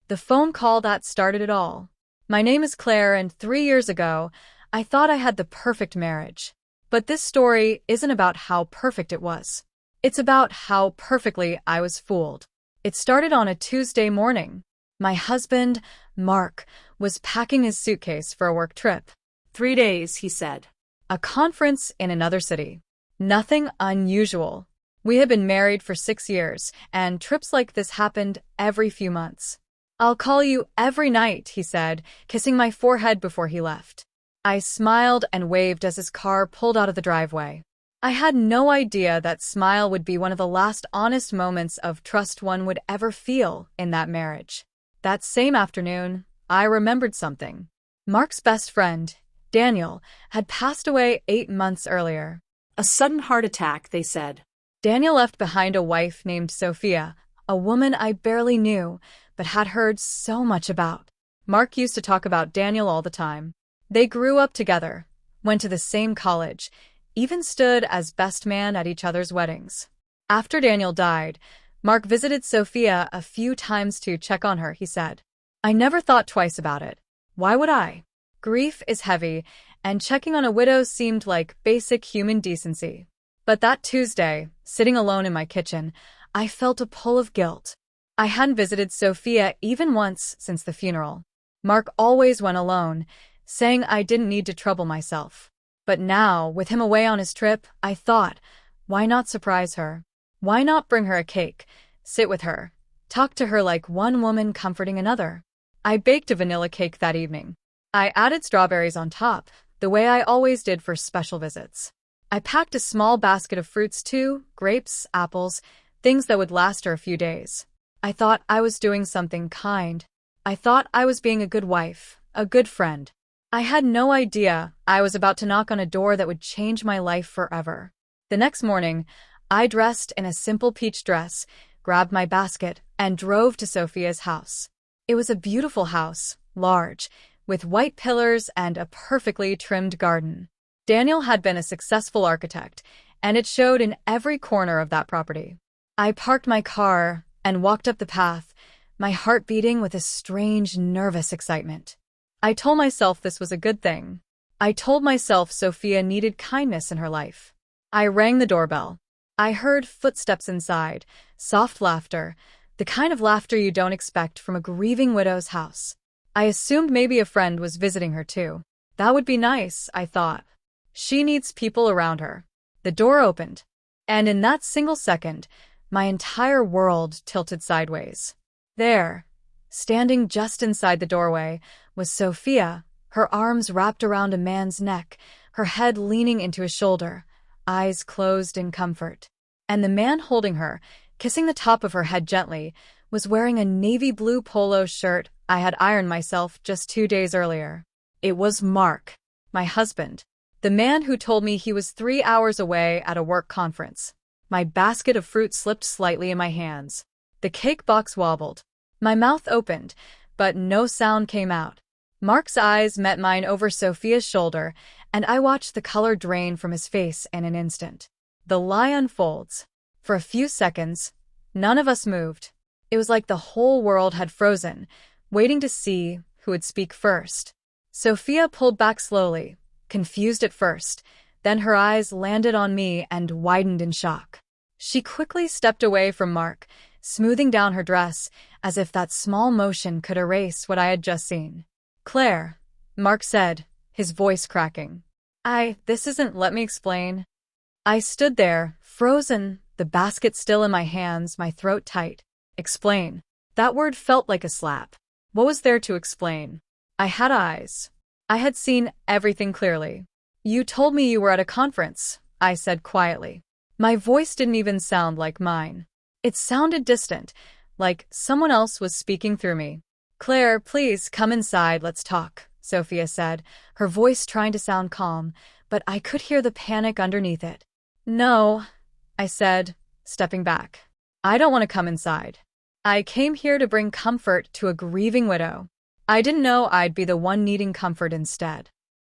The phone call that started it all. My name is Claire, and 3 years ago, I thought I had the perfect marriage. But this story isn't about how perfect it was. It's about how perfectly I was fooled. It started on a Tuesday morning. My husband, Mark, was packing his suitcase for a work trip. 3 days, he said. A conference in another city. Nothing unusual. We had been married for 6 years, and trips like this happened every few months. I'll call you every night, he said, kissing my forehead before he left. I smiled and waved as his car pulled out of the driveway. I had no idea that smile would be one of the last honest moments of trust one would ever feel in that marriage. That same afternoon, I remembered something. Mark's best friend, Daniel, had passed away 8 months earlier. A sudden heart attack, they said. Daniel left behind a wife named Sophia, a woman I barely knew, but had heard so much about. Mark used to talk about Daniel all the time. They grew up together, went to the same college, even stood as best man at each other's weddings. After Daniel died, Mark visited Sophia a few times to check on her, he said. I never thought twice about it. Why would I? Grief is heavy, and checking on a widow seemed like basic human decency. But that Tuesday, sitting alone in my kitchen, I felt a pull of guilt. I hadn't visited Sophia even once since the funeral. Mark always went alone, saying I didn't need to trouble myself. But now, with him away on his trip, I thought, why not surprise her? Why not bring her a cake, sit with her, talk to her like one woman comforting another? I baked a vanilla cake that evening. I added strawberries on top, the way I always did for special visits. I packed a small basket of fruits too, grapes, apples, things that would last her a few days. I thought I was doing something kind. I thought I was being a good wife, a good friend. I had no idea I was about to knock on a door that would change my life forever. The next morning, I dressed in a simple peach dress, grabbed my basket, and drove to Sophia's house. It was a beautiful house, large, with white pillars and a perfectly trimmed garden. Daniel had been a successful architect, and it showed in every corner of that property. I parked my car and walked up the path, my heart beating with a strange, nervous excitement. I told myself this was a good thing. I told myself Sophia needed kindness in her life. I rang the doorbell. I heard footsteps inside, soft laughter, the kind of laughter you don't expect from a grieving widow's house. I assumed maybe a friend was visiting her too. That would be nice, I thought. She needs people around her. The door opened, and in that single second, my entire world tilted sideways. There, standing just inside the doorway, was Sophia, her arms wrapped around a man's neck, her head leaning into his shoulder, eyes closed in comfort. And the man holding her, kissing the top of her head gently, was wearing a navy blue polo shirt I had ironed myself just 2 days earlier. It was Mark, my husband, the man who told me he was 3 hours away at a work conference. My basket of fruit slipped slightly in my hands. The cake box wobbled. My mouth opened, but no sound came out. Mark's eyes met mine over Sophia's shoulder, and I watched the color drain from his face in an instant. The lie unfolds. For a few seconds, none of us moved. It was like the whole world had frozen, waiting to see who would speak first. Sophia pulled back slowly, confused at first, then her eyes landed on me and widened in shock. She quickly stepped away from Mark, smoothing down her dress, as if that small motion could erase what I had just seen. Claire, Mark said, his voice cracking. This isn't, let me explain. I stood there, frozen, the basket still in my hands, my throat tight. Explain. That word felt like a slap. What was there to explain? I had eyes. I had seen everything clearly. You told me you were at a conference, I said quietly. My voice didn't even sound like mine. It sounded distant, like someone else was speaking through me. Claire, please come inside, let's talk, Sophia said, her voice trying to sound calm, but I could hear the panic underneath it. No, I said, stepping back. I don't want to come inside. I came here to bring comfort to a grieving widow. I didn't know I'd be the one needing comfort instead.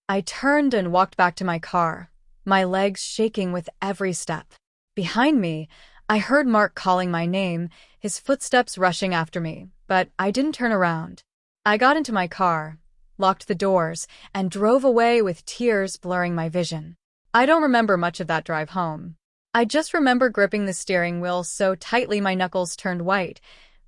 I turned and walked back to my car, my legs shaking with every step. Behind me, I heard Mark calling my name, his footsteps rushing after me, but I didn't turn around. I got into my car, locked the doors, and drove away with tears blurring my vision. I don't remember much of that drive home. I just remember gripping the steering wheel so tightly my knuckles turned white,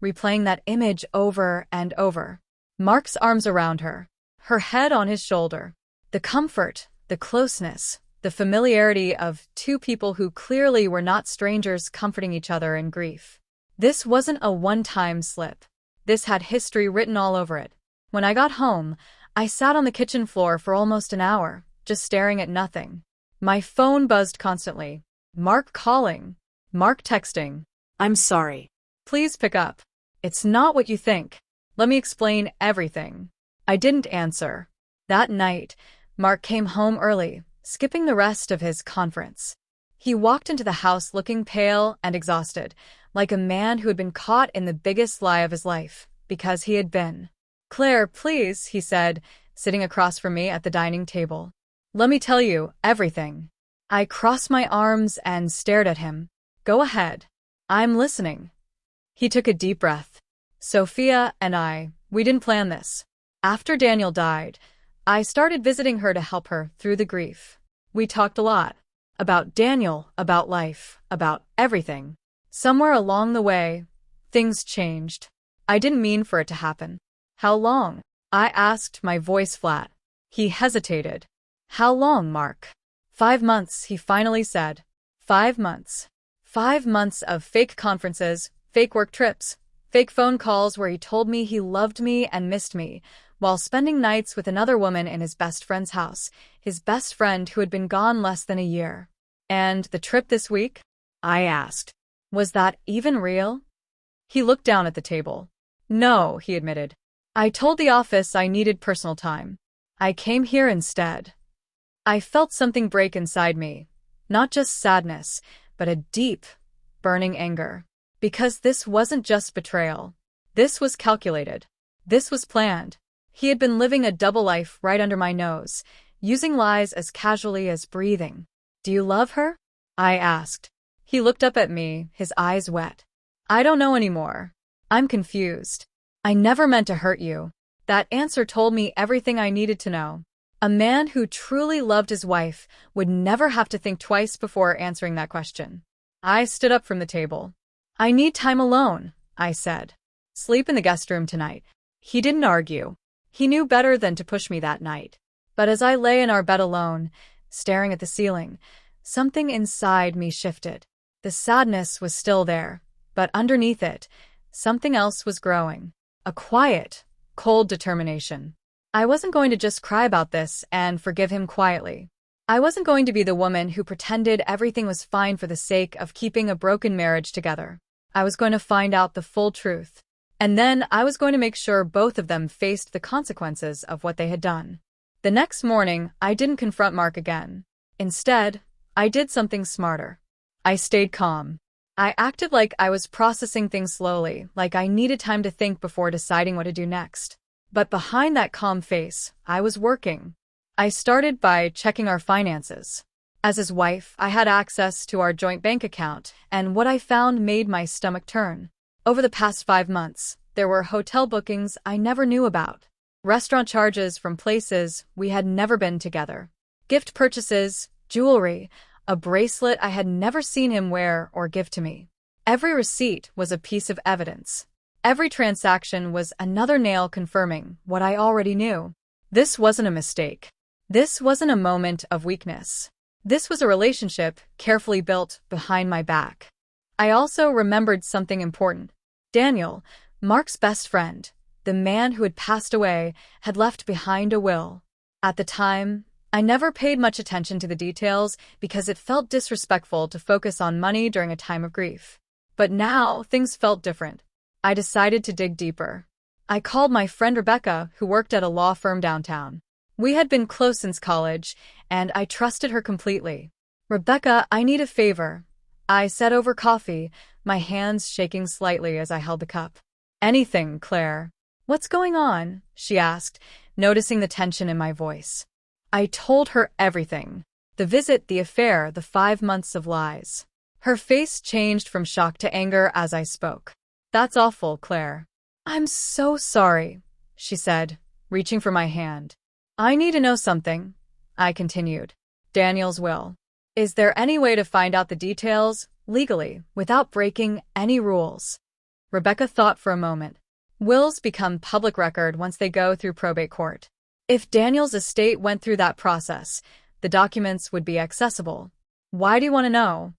replaying that image over and over. Mark's arms around her, her head on his shoulder. The comfort, the closeness, the familiarity of two people who clearly were not strangers comforting each other in grief. This wasn't a one-time slip. This had history written all over it. When I got home, I sat on the kitchen floor for almost an hour, just staring at nothing. My phone buzzed constantly. Mark calling. Mark texting. I'm sorry. Please pick up. It's not what you think. Let me explain everything. I didn't answer. That night, Mark came home early, skipping the rest of his conference. He walked into the house looking pale and exhausted, like a man who had been caught in the biggest lie of his life, because he had been. Claire, please, he said, sitting across from me at the dining table. Let me tell you everything. I crossed my arms and stared at him. Go ahead. I'm listening. He took a deep breath. Sophia and we didn't plan this. After Daniel died, I started visiting her to help her through the grief. We talked a lot. About Daniel, about life, about everything. Somewhere along the way, things changed. I didn't mean for it to happen. How long? I asked, my voice flat. He hesitated. How long, Mark? 5 months, he finally said. 5 months. 5 months of fake conferences, fake work trips, fake phone calls where he told me he loved me and missed me, while spending nights with another woman in his best friend's house, his best friend who had been gone less than a year. And the trip this week? I asked. Was that even real? He looked down at the table. No, he admitted. I told the office I needed personal time. I came here instead. I felt something break inside me. Not just sadness, but a deep, burning anger. Because this wasn't just betrayal. This was calculated. This was planned. He had been living a double life right under my nose, using lies as casually as breathing. Do you love her? I asked. He looked up at me, his eyes wet. I don't know anymore. I'm confused. I never meant to hurt you. That answer told me everything I needed to know. A man who truly loved his wife would never have to think twice before answering that question. I stood up from the table. I need time alone, I said. Sleep in the guest room tonight. He didn't argue. He knew better than to push me that night. But as I lay in our bed alone, staring at the ceiling, something inside me shifted. The sadness was still there, but underneath it, something else was growing. A quiet, cold determination. I wasn't going to just cry about this and forgive him quietly. I wasn't going to be the woman who pretended everything was fine for the sake of keeping a broken marriage together. I was going to find out the full truth. And then I was going to make sure both of them faced the consequences of what they had done. The next morning, I didn't confront Mark again. Instead, I did something smarter. I stayed calm. I acted like I was processing things slowly, like I needed time to think before deciding what to do next. But behind that calm face, I was working. I started by checking our finances. As his wife, I had access to our joint bank account, and what I found made my stomach turn. Over the past 5 months, there were hotel bookings I never knew about, restaurant charges from places we had never been together, gift purchases, jewelry, a bracelet I had never seen him wear or give to me. Every receipt was a piece of evidence. Every transaction was another nail confirming what I already knew. This wasn't a mistake. This wasn't a moment of weakness. This was a relationship carefully built behind my back. I also remembered something important. Daniel, Mark's best friend, the man who had passed away, had left behind a will. At the time, I never paid much attention to the details because it felt disrespectful to focus on money during a time of grief. But now, things felt different. I decided to dig deeper. I called my friend Rebecca, who worked at a law firm downtown. We had been close since college, and I trusted her completely. Rebecca, I need a favor, I said over coffee, my hands shaking slightly as I held the cup. Anything, Claire. What's going on? She asked, noticing the tension in my voice. I told her everything. The visit, the affair, the 5 months of lies. Her face changed from shock to anger as I spoke. That's awful, Claire. I'm so sorry, she said, reaching for my hand. I need to know something, I continued. Daniel's will. Is there any way to find out the details, legally, without breaking any rules? Rebecca thought for a moment. Wills become public record once they go through probate court. If Daniel's estate went through that process, the documents would be accessible. Why do you want to know?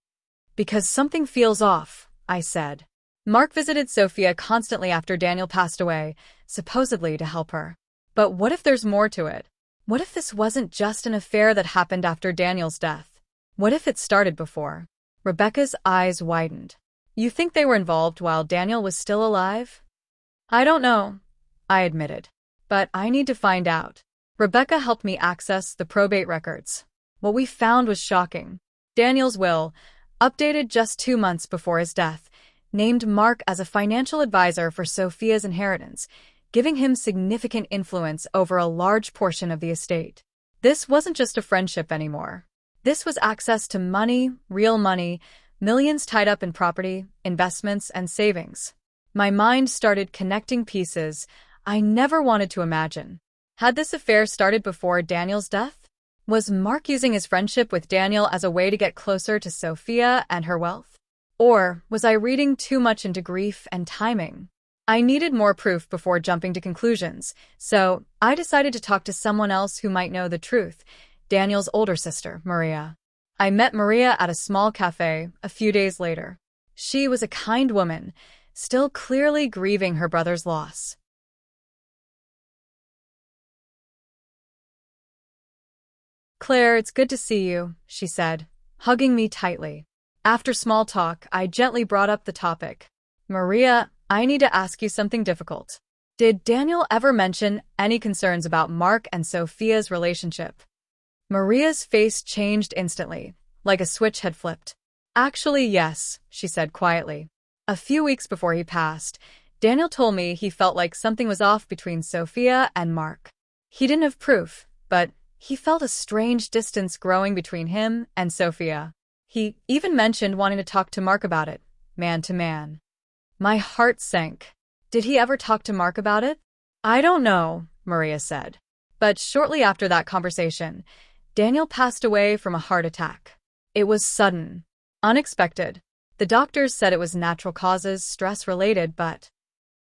Because something feels off, I said. Mark visited Sophia constantly after Daniel passed away, supposedly to help her. But what if there's more to it? What if this wasn't just an affair that happened after Daniel's death? What if it started before? Rebecca's eyes widened. You think they were involved while Daniel was still alive? I don't know, I admitted. But I need to find out. Rebecca helped me access the probate records. What we found was shocking. Daniel's will, updated just 2 months before his death, named Mark as a financial advisor for Sophia's inheritance, giving him significant influence over a large portion of the estate. This wasn't just a friendship anymore. This was access to money, real money, millions tied up in property, investments, and savings. My mind started connecting pieces I never wanted to imagine. Had this affair started before Daniel's death? Was Mark using his friendship with Daniel as a way to get closer to Sophia and her wealth? Or was I reading too much into grief and timing? I needed more proof before jumping to conclusions, so I decided to talk to someone else who might know the truth, Daniel's older sister, Maria. I met Maria at a small cafe a few days later. She was a kind woman, still clearly grieving her brother's loss. Claire, it's good to see you, she said, hugging me tightly. After small talk, I gently brought up the topic. Maria, I need to ask you something difficult. Did Daniel ever mention any concerns about Mark and Sophia's relationship? Maria's face changed instantly, like a switch had flipped. Actually, yes, she said quietly. A few weeks before he passed, Daniel told me he felt like something was off between Sophia and Mark. He didn't have proof, but he felt a strange distance growing between him and Sophia. He even mentioned wanting to talk to Mark about it, man to man. My heart sank. Did he ever talk to Mark about it? I don't know, Maria said. But shortly after that conversation, Daniel passed away from a heart attack. It was sudden, unexpected. The doctors said it was natural causes, stress-related, but...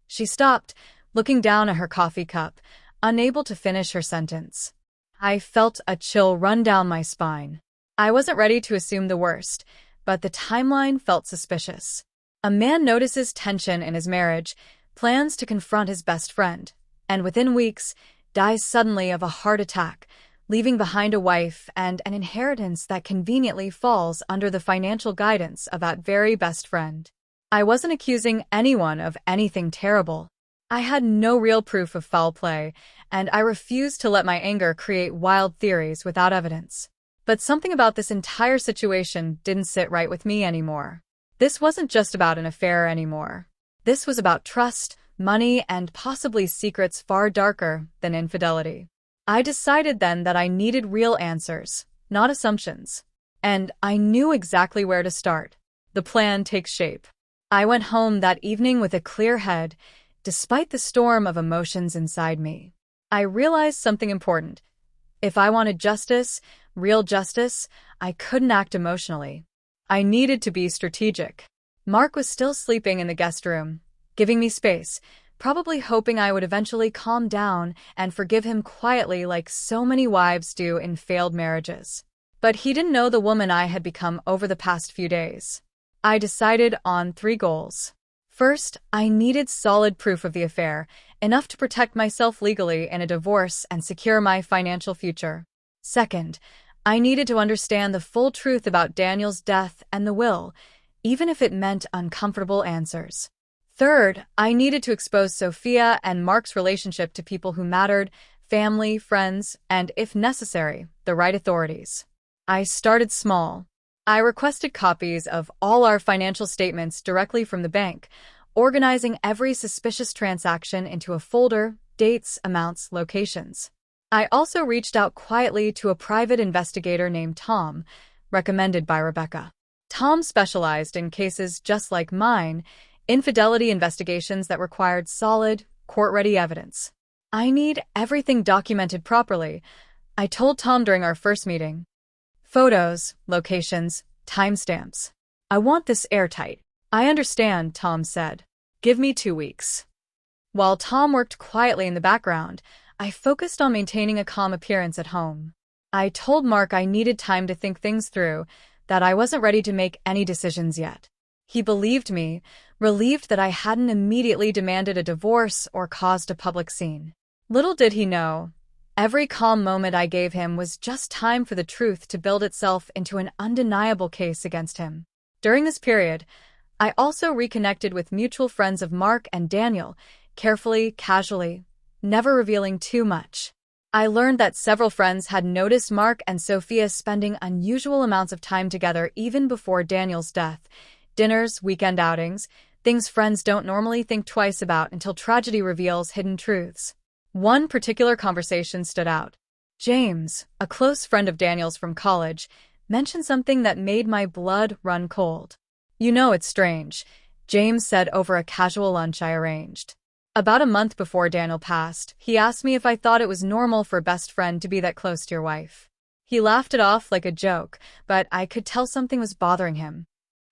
She stopped, looking down at her coffee cup, unable to finish her sentence. I felt a chill run down my spine. I wasn't ready to assume the worst, but the timeline felt suspicious. A man notices tension in his marriage, plans to confront his best friend, and within weeks, dies suddenly of a heart attack, leaving behind a wife and an inheritance that conveniently falls under the financial guidance of that very best friend. I wasn't accusing anyone of anything terrible. I had no real proof of foul play, and I refused to let my anger create wild theories without evidence. But something about this entire situation didn't sit right with me anymore. This wasn't just about an affair anymore. This was about trust, money, and possibly secrets far darker than infidelity. I decided then that I needed real answers, not assumptions. And I knew exactly where to start. The plan takes shape. I went home that evening with a clear head, despite the storm of emotions inside me. I realized something important. If I wanted justice, real justice, I couldn't act emotionally. I needed to be strategic. Mark was still sleeping in the guest room, giving me space, probably hoping I would eventually calm down and forgive him quietly like so many wives do in failed marriages. But he didn't know the woman I had become over the past few days. I decided on 3 goals. First, I needed solid proof of the affair, enough to protect myself legally in a divorce and secure my financial future. Second, I needed to understand the full truth about Daniel's death and the will, even if it meant uncomfortable answers. Third, I needed to expose Sophia and Mark's relationship to people who mattered, family, friends, and, if necessary, the right authorities. I started small. I requested copies of all our financial statements directly from the bank, organizing every suspicious transaction into a folder, dates, amounts, locations. I also reached out quietly to a private investigator named Tom, recommended by Rebecca. Tom specialized in cases just like mine, Infidelity investigations that required solid, court-ready evidence. I need everything documented properly, I told Tom during our first meeting. Photos, locations, timestamps. I want this airtight. I understand, Tom said. Give me 2 weeks. While Tom worked quietly in the background, I focused on maintaining a calm appearance at home. I told Mark I needed time to think things through, that I wasn't ready to make any decisions yet. He believed me, relieved that I hadn't immediately demanded a divorce or caused a public scene. Little did he know, every calm moment I gave him was just time for the truth to build itself into an undeniable case against him. During this period, I also reconnected with mutual friends of Mark and Daniel, carefully, casually, never revealing too much. I learned that several friends had noticed Mark and Sophia spending unusual amounts of time together even before Daniel's death. Dinners, weekend outings, things friends don't normally think twice about until tragedy reveals hidden truths. One particular conversation stood out. James, a close friend of Daniel's from college, mentioned something that made my blood run cold. You know it's strange, James said over a casual lunch I arranged. About a month before Daniel passed, he asked me if I thought it was normal for a best friend to be that close to your wife. He laughed it off like a joke, but I could tell something was bothering him.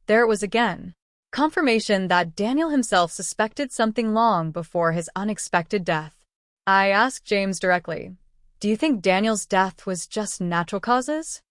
There it was again. Confirmation that Daniel himself suspected something long before his unexpected death. I asked James directly, "Do you think Daniel's death was just natural causes?"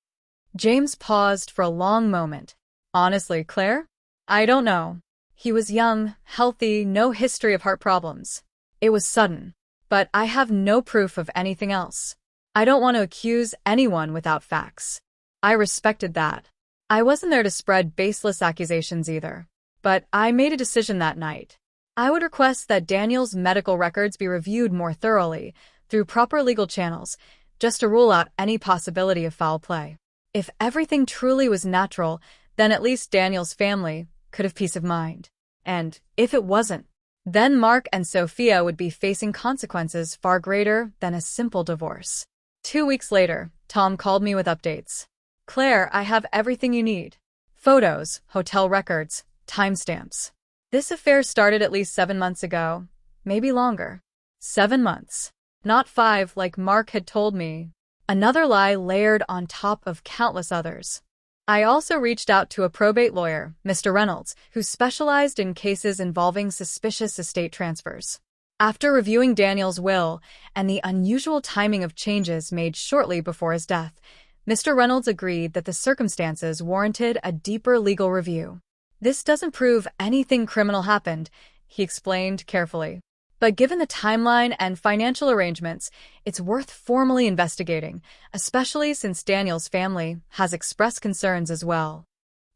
James paused for a long moment. Honestly, Claire? I don't know. He was young, healthy, no history of heart problems. It was sudden. But I have no proof of anything else. I don't want to accuse anyone without facts. I respected that. I wasn't there to spread baseless accusations either. But I made a decision that night. I would request that Daniel's medical records be reviewed more thoroughly, through proper legal channels, just to rule out any possibility of foul play. If everything truly was natural, then at least Daniel's family could have peace of mind. And if it wasn't, then Mark and Sophia would be facing consequences far greater than a simple divorce. 2 weeks later, Tom called me with updates. Claire, I have everything you need. Photos, hotel records, timestamps. This affair started at least 7 months ago, maybe longer. 7 months. Not 5 like Mark had told me. Another lie layered on top of countless others. I also reached out to a probate lawyer, Mr. Reynolds, who specialized in cases involving suspicious estate transfers. After reviewing Daniel's will and the unusual timing of changes made shortly before his death, Mr. Reynolds agreed that the circumstances warranted a deeper legal review. This doesn't prove anything criminal happened, he explained carefully. But given the timeline and financial arrangements, it's worth formally investigating, especially since Daniel's family has expressed concerns as well.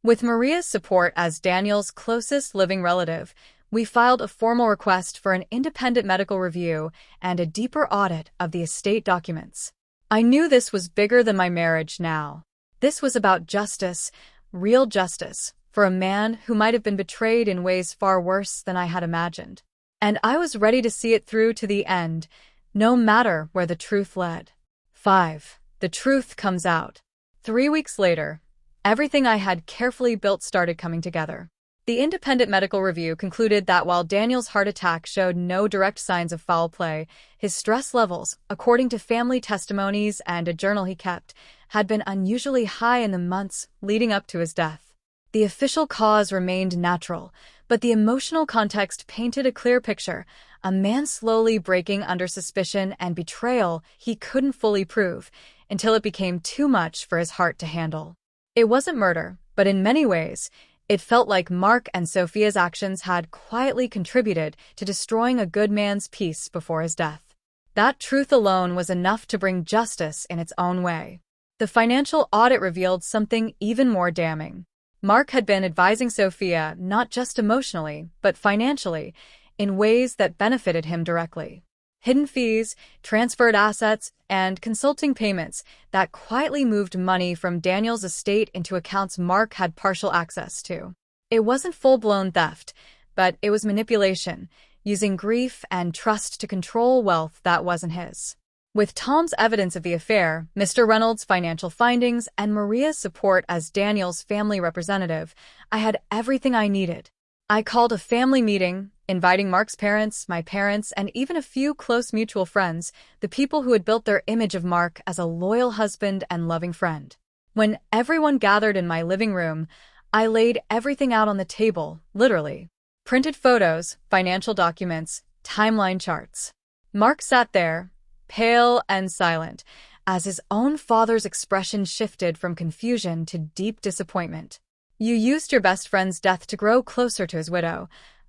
With Maria's support as Daniel's closest living relative, we filed a formal request for an independent medical review and a deeper audit of the estate documents. I knew this was bigger than my marriage now. This was about justice, real justice, for a man who might have been betrayed in ways far worse than I had imagined. And I was ready to see it through to the end, no matter where the truth led. 5. The truth comes out. 3 weeks later, everything I had carefully built started coming together. The independent medical review concluded that while Daniel's heart attack showed no direct signs of foul play, his stress levels, according to family testimonies and a journal he kept, had been unusually high in the months leading up to his death. The official cause remained natural, but the emotional context painted a clear picture, a man slowly breaking under suspicion and betrayal he couldn't fully prove, until it became too much for his heart to handle. It wasn't murder, but in many ways, it felt like Mark and Sophia's actions had quietly contributed to destroying a good man's peace before his death. That truth alone was enough to bring justice in its own way. The financial audit revealed something even more damning. Mark had been advising Sophia not just emotionally, but financially, in ways that benefited him directly. Hidden fees, transferred assets, and consulting payments that quietly moved money from Daniel's estate into accounts Mark had partial access to. It wasn't full-blown theft, but it was manipulation, using grief and trust to control wealth that wasn't his. With Tom's evidence of the affair, Mr. Reynolds' financial findings, and Maria's support as Daniel's family representative, I had everything I needed. I called a family meeting, inviting Mark's parents, my parents, and even a few close mutual friends, the people who had built their image of Mark as a loyal husband and loving friend. When everyone gathered in my living room, I laid everything out on the table, literally. Printed photos, financial documents, timeline charts. Mark sat there, pale and silent, as his own father's expression shifted from confusion to deep disappointment. "You used your best friend's death to grow closer to his widow,"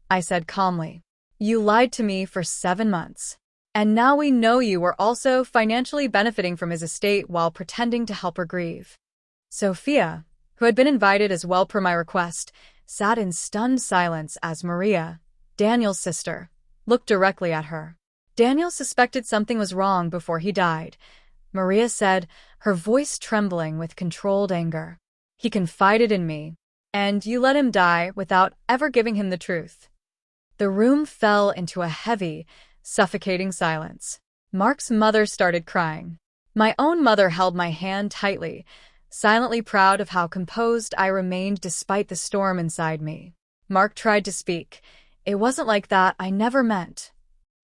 I said calmly. "You lied to me for 7 months. And now we know you were also financially benefiting from his estate while pretending to help her grieve." Sophia, who had been invited as well per my request, sat in stunned silence as Maria, Daniel's sister, looked directly at her. "Daniel suspected something was wrong before he died," Maria said, her voice trembling with controlled anger. "He confided in me, and you let him die without ever giving him the truth." The room fell into a heavy, suffocating silence. Mark's mother started crying. My own mother held my hand tightly, silently proud of how composed I remained despite the storm inside me. Mark tried to speak. "It wasn't like that, I never meant."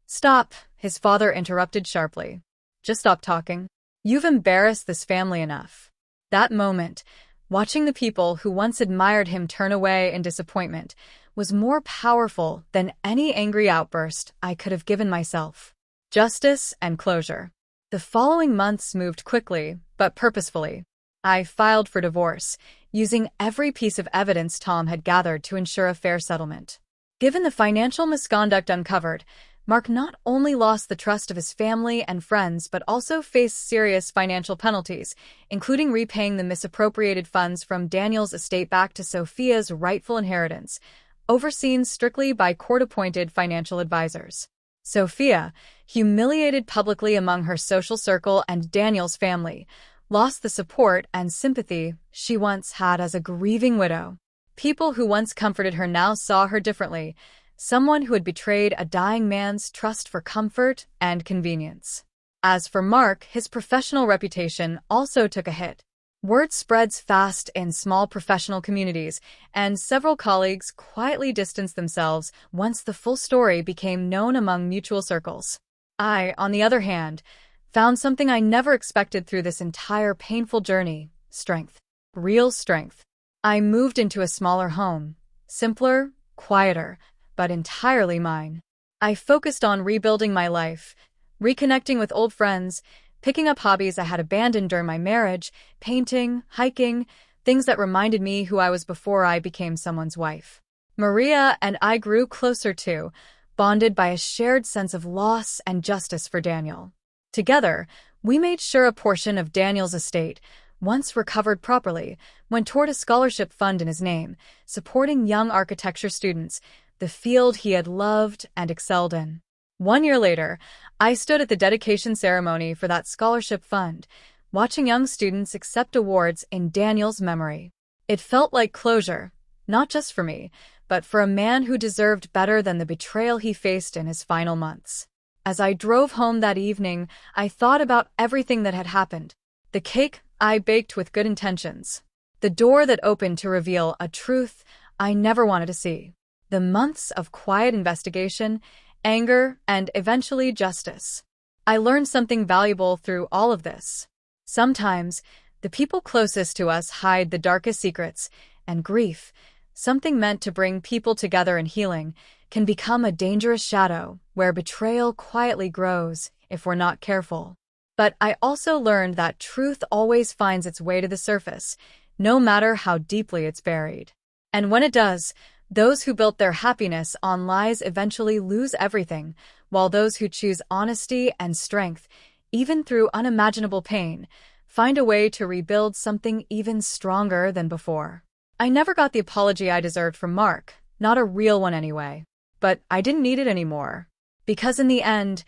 "Stop," his father interrupted sharply. "Just stop talking. You've embarrassed this family enough." That moment, watching the people who once admired him turn away in disappointment, was more powerful than any angry outburst I could have given myself. Justice and closure. The following months moved quickly, but purposefully. I filed for divorce, using every piece of evidence Tom had gathered to ensure a fair settlement. Given the financial misconduct uncovered, Mark not only lost the trust of his family and friends but also faced serious financial penalties, including repaying the misappropriated funds from Daniel's estate back to Sophia's rightful inheritance, overseen strictly by court-appointed financial advisors. Sophia, humiliated publicly among her social circle and Daniel's family, lost the support and sympathy she once had as a grieving widow. People who once comforted her now saw her differently, someone who had betrayed a dying man's trust for comfort and convenience. As for Mark, his professional reputation also took a hit. Word spreads fast in small professional communities, and several colleagues quietly distanced themselves once the full story became known among mutual circles. I, on the other hand, found something I never expected through this entire painful journey: strength. Real strength. I moved into a smaller home, simpler, quieter, but entirely mine. I focused on rebuilding my life, reconnecting with old friends, picking up hobbies I had abandoned during my marriage, painting, hiking, things that reminded me who I was before I became someone's wife. Maria and I grew closer too, bonded by a shared sense of loss and justice for Daniel. Together, we made sure a portion of Daniel's estate, once recovered properly, went toward a scholarship fund in his name, supporting young architecture students, the field he had loved and excelled in. 1 year later, I stood at the dedication ceremony for that scholarship fund, watching young students accept awards in Daniel's memory. It felt like closure, not just for me, but for a man who deserved better than the betrayal he faced in his final months. As I drove home that evening, I thought about everything that had happened. The cake I baked with good intentions. The door that opened to reveal a truth I never wanted to see. The months of quiet investigation, anger, and eventually justice. I learned something valuable through all of this. Sometimes, the people closest to us hide the darkest secrets, and grief, something meant to bring people together in healing, can become a dangerous shadow where betrayal quietly grows if we're not careful. But I also learned that truth always finds its way to the surface, no matter how deeply it's buried. And when it does, those who built their happiness on lies eventually lose everything, while those who choose honesty and strength, even through unimaginable pain, find a way to rebuild something even stronger than before. I never got the apology I deserved from Mark, not a real one anyway. But I didn't need it anymore. Because in the end,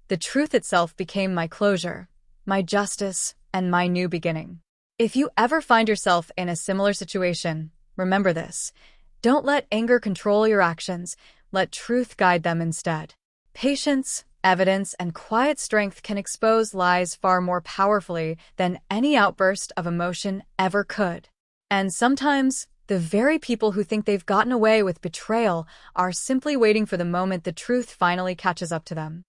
the truth itself became my closure, my justice, and my new beginning. If you ever find yourself in a similar situation, remember this. Don't let anger control your actions, let truth guide them instead. Patience, evidence, and quiet strength can expose lies far more powerfully than any outburst of emotion ever could. And sometimes, The very people who think they've gotten away with betrayal are simply waiting for the moment the truth finally catches up to them.